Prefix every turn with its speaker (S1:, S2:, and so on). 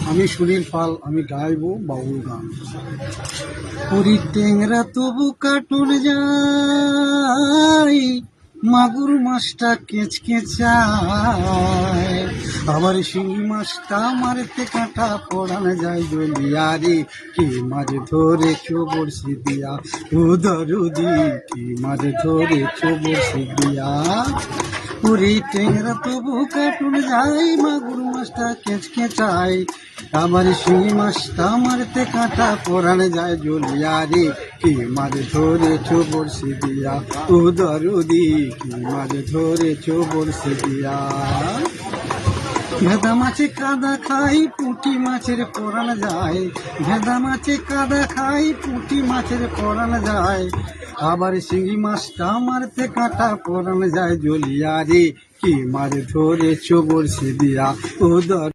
S1: আমি সুনীল পাল, আমি গাইবো বাউল গান। পুরী টেংরা তবু কাটুন যায়, মাগুর মাছটা কেচকেচায়, আবার শিঙি মাছটা মারতে কাঁটা পড়ানো যায় জলিয়ারে, কি মাছ ধরেছো বড়শি দিয়া ও দরদি, কি মাছ ধরেছো বড়শি দিয়া। পুরী টেংরা তবু কাটুন যায়, মাগুর মাছটা কেচকেচায়, আবার শিঙি মাছটা মারতে কাঁটা পড়ানো যায় জলিয়ারে, কি মাছ ধরেছো বড়শি দিয়া ও দরদি, কি মাছ ধরেছো বড়শি দিয়া। ভেদা মাছে কাদা খাই, পুঁটি মাছের পরান যায়, ভেদা মাছে কাদা খাই, পুঁটি মাছের পরান যায়, আবার শিঙি মাছটা মারতে কাঁটা পরান যায় জলিয়ারে, কি মাছ ধরেছো বড়শি দিয়া ও দর।